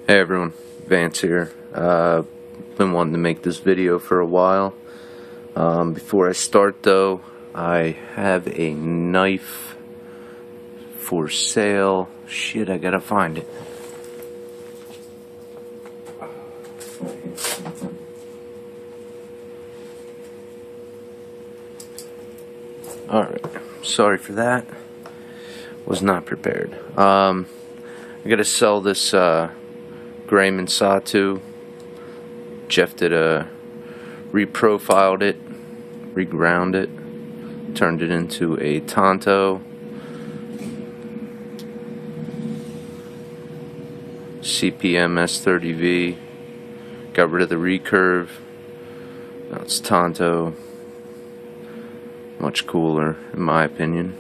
Hey everyone, Vance here. Been wanting to make this video for a while. Before I start though, I have a knife for sale. Shit, I gotta find it. Alright, sorry for that. Was not prepared. I gotta sell this Grayman Satu. Jeff did reprofiled it, reground it, turned it into a Tonto. CPM S30V. Got rid of the recurve. Now it's Tonto. Much cooler, in my opinion.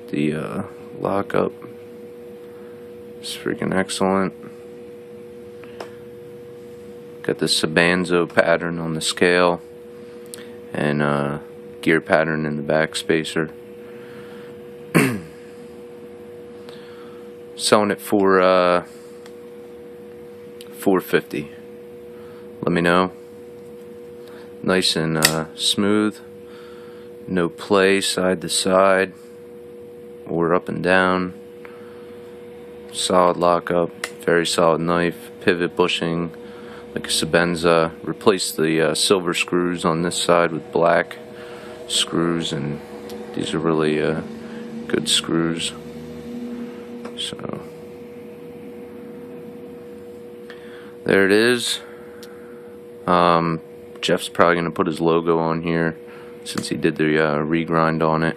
The lockup is freaking excellent. Got the Sabanzo pattern on the scale and gear pattern in the back spacer. Selling it for $450. Let me know. Nice and smooth. No play side to side or up and down. Solid lockup. Very solid knife. Pivot bushing like a Sabanzo. Replaced the silver screws on this side with black screws, and these are really good screws. So there it is. Jeff's probably going to put his logo on here since he did the regrind on it.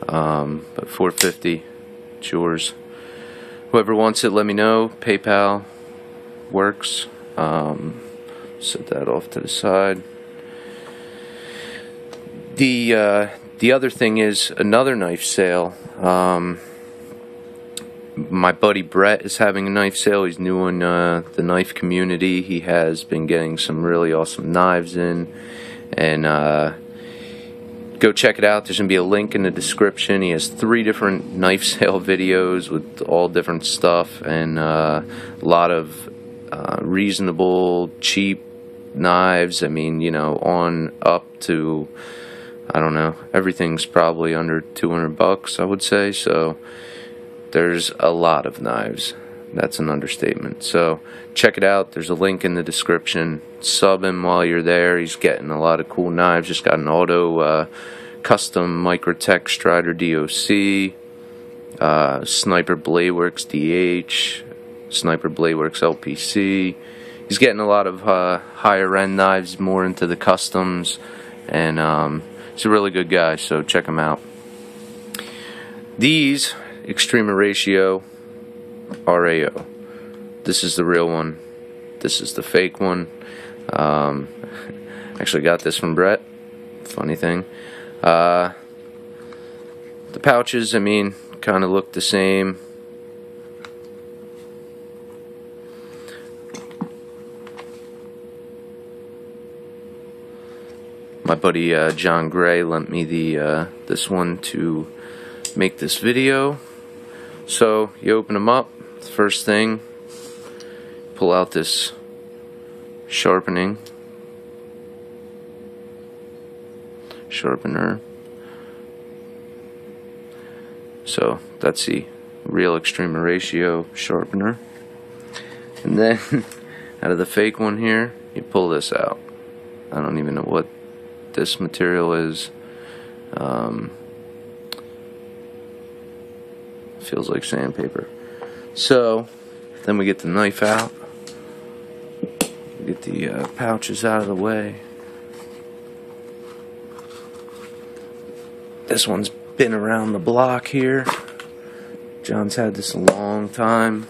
But $450, it's yours. Whoever wants it, let me know. PayPal works. Set that off to the side. The other thing is another knife sale. My buddy Brett is having a knife sale. He's new in the knife community. He has been getting some really awesome knives in, and go check it out. There's going to be a link in the description. He has 3 different knife sale videos with all different stuff, and a lot of reasonable, cheap knives. I mean, you know, on up to, I don't know, everything's probably under $200, I would say. So there's a lot of knives. That's an understatement. So check it out. There's a link in the description. Sub him while you're there. He's getting a lot of cool knives. Just got an auto custom Microtech Strider DOC, Sniper Bladeworks DH, Sniper Bladeworks LPC. He's getting a lot of higher end knives, more into the customs, and he's a really good guy, so check him out. These Extrema ratio RAO. This is the real one. This is the fake one. Actually got this from Brett. Funny thing. The pouches, I mean, kind of look the same. My buddy John Gray lent me the this one to make this video. So you open them up. The first thing, pull out this sharpener. So that's the real Extrema ratio sharpener. And then out of the fake one here, you pull this out. I don't even know what this material is. Feels like sandpaper. So then we get the knife out. Get the pouches out of the way. This one's been around the block here. John's had this a long time.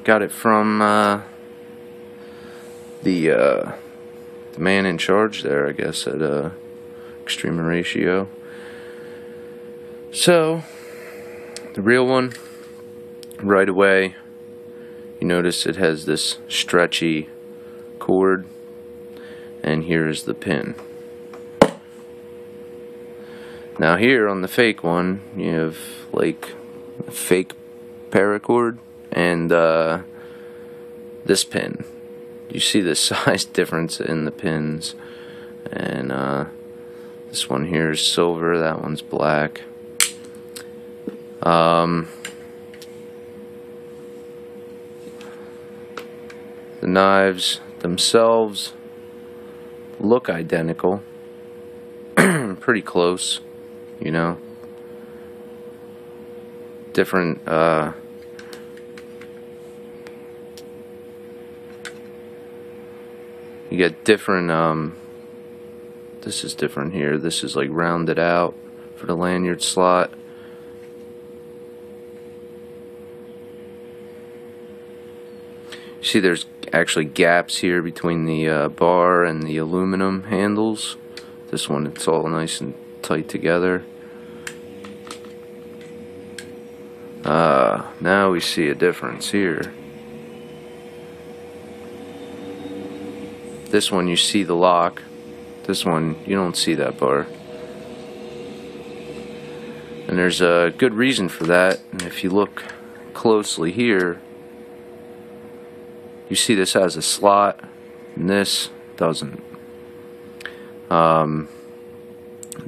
Got it from the man in charge there, I guess, at Extrema ratio. So the real one, right away, you notice it has this stretchy cord, and here's the pin. Now here on the fake one, you have like a fake paracord and this pin. You see the size difference in the pins, and this one here is silver, that one's black. The knives themselves look identical, pretty close, you know. Different you get different this is different here. This is like rounded out for the lanyard slot. See, there's actually gaps here between the bar and the aluminum handles. This one, it's all nice and tight together. Now we see a difference here. This one you see the lock. This one you don't see that bar. And there's a good reason for that. And if you look closely here, you see this has a slot and this doesn't.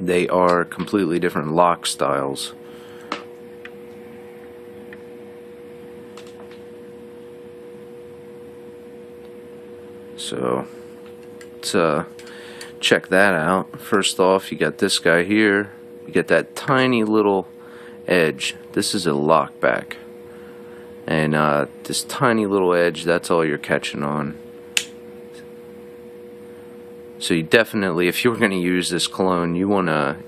They are completely different lock styles. So let's check that out. First off, you got this guy here. You get that tiny little edge. This is a lock back. And this tiny little edge, that's all you're catching on. So you definitely, if you're going to use this cologne, you wanna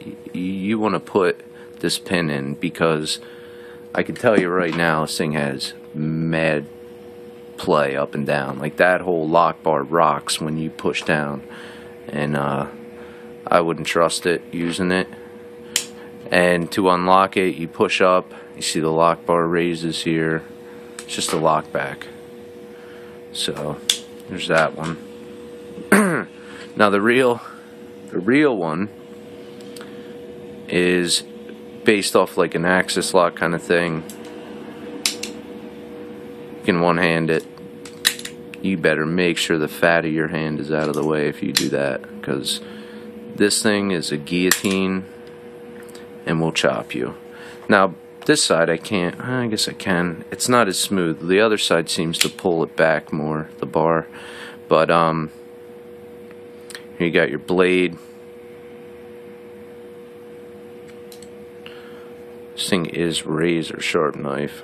put this pin in, because I can tell you right now, this thing has mad play up and down. Like, that whole lock bar rocks when you push down, and I wouldn't trust it using it. And to unlock it, you push up. You see the lock bar raises here. It's just a lock back. So there's that one. Now the real one is based off like an axis lock kind of thing. You can one-hand it. You better make sure the fat of your hand is out of the way if you do that, because this thing is a guillotine and will chop you. Now this side I can't, I guess I can. It's not as smooth. The other side seems to pull it back more, the bar. But here you got your blade. This thing is razor sharp knife.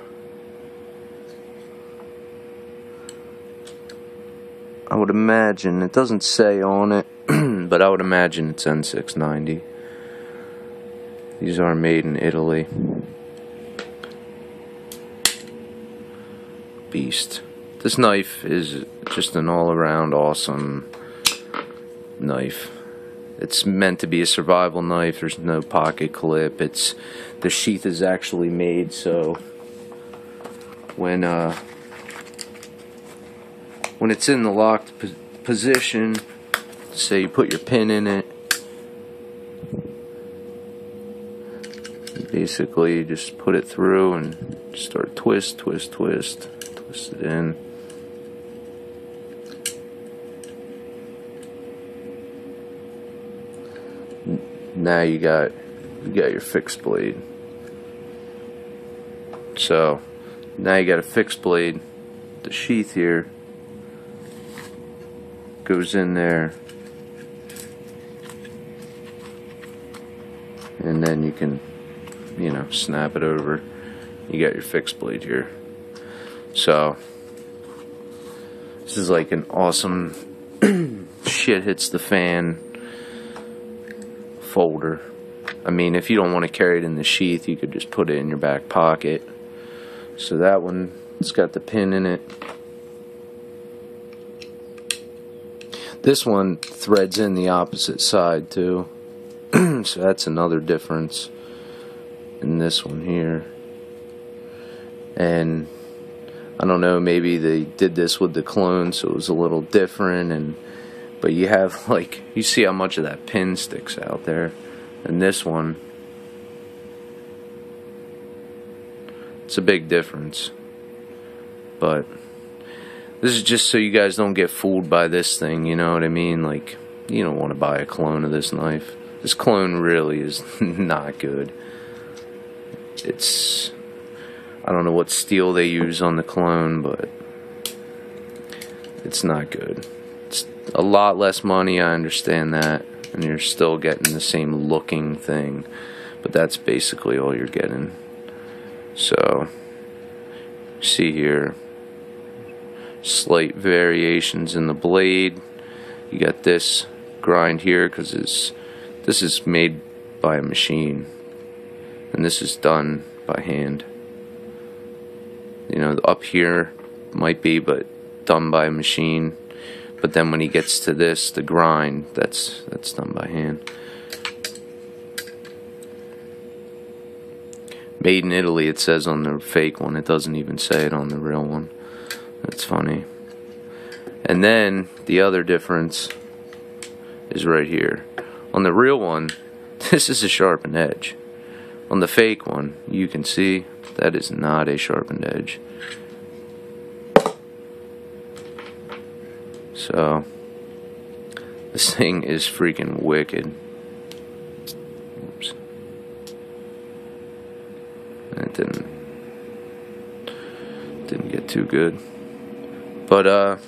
I would imagine, it doesn't say on it, but I would imagine it's N690. These are made in Italy. Beast. This knife is just an all-around awesome knife. It's meant to be a survival knife. There's no pocket clip. The sheath is actually made so when it's in the locked position, say you put your pin in it, you basically just put it through and start twist it in. Now you got your fixed blade. So now you got a fixed blade. The sheath here goes in there, and then you can, you know, snap it over. You got your fixed blade here. So this is like an awesome shit hits the fan folder. I mean, if you don't want to carry it in the sheath, you could just put it in your back pocket. So that one, it's got the pin in it. This one threads in the opposite side too. So that's another difference in this one here. And I don't know, maybe they did this with the clone so it was a little different, but you have, like, you see how much of that pin sticks out there. And this one, it's a big difference. But this is just so you guys don't get fooled by this thing, you know what I mean? Like, you don't want to buy a clone of this knife. This clone really is not good. It's, I don't know what steel they use on the clone, but it's not good. It's a lot less money, I understand that, and you're still getting the same looking thing, but that's basically all you're getting. So, see here, slight variations in the blade. You got this grind here because this is made by a machine, and this is done by hand. You know, up here might be, but done by a machine. But then when he gets to this, the grind, that's done by hand. Made in Italy, it says on the fake one. It doesn't even say it on the real one. That's funny. And then the other difference is right here. On the real one, this is a sharpened edge. On the fake one, you can see that is not a sharpened edge. So, this thing is freaking wicked. Oops. That didn't get too good. But,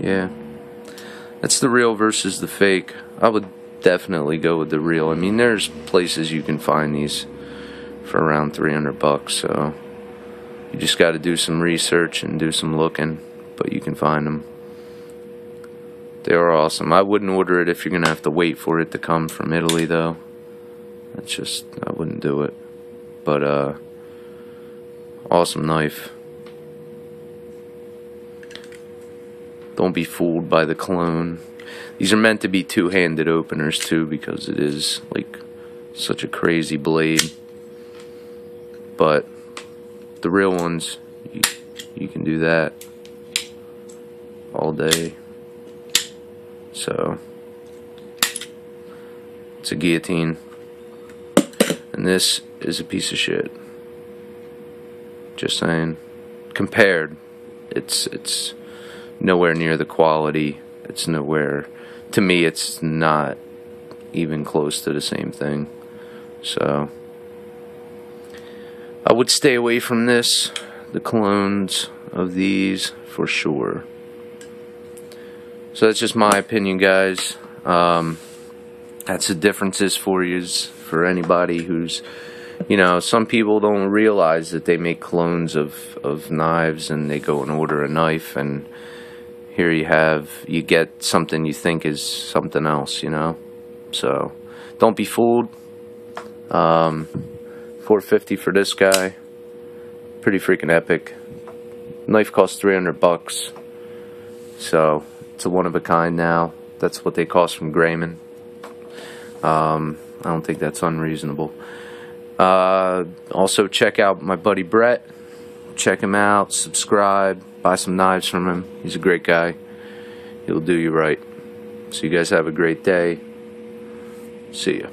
yeah. That's the real versus the fake. I would definitely go with the real. I mean, there's places you can find these for around $300, so you just got to do some research and do some looking, but you can find them. They are awesome. I wouldn't order it if you're gonna have to wait for it to come from Italy, though. That's just, I wouldn't do it. But awesome knife. Don't be fooled by the clone. These are meant to be two-handed openers too, because it is like such a crazy blade. But the real ones, you can do that all day. So it's a guillotine, and this is a piece of shit. Just saying. Compared, it's nowhere near the quality. It's nowhere, to me, it's not even close to the same thing. So I would stay away from this, the clones of these, for sure. So that's just my opinion, guys. That's the differences for you, for anybody who's, you know, some people don't realize that they make clones of knives, and they go and order a knife, and here you get something you think is something else, you know. So don't be fooled. $450 for this guy. Pretty freaking epic. Knife costs $300. So it's a one of a kind now. That's what they cost from Grayman. I don't think that's unreasonable. Also check out my buddy Brett. Check him out, subscribe, buy some knives from him. He's a great guy. He'll do you right. So you guys have a great day. See ya.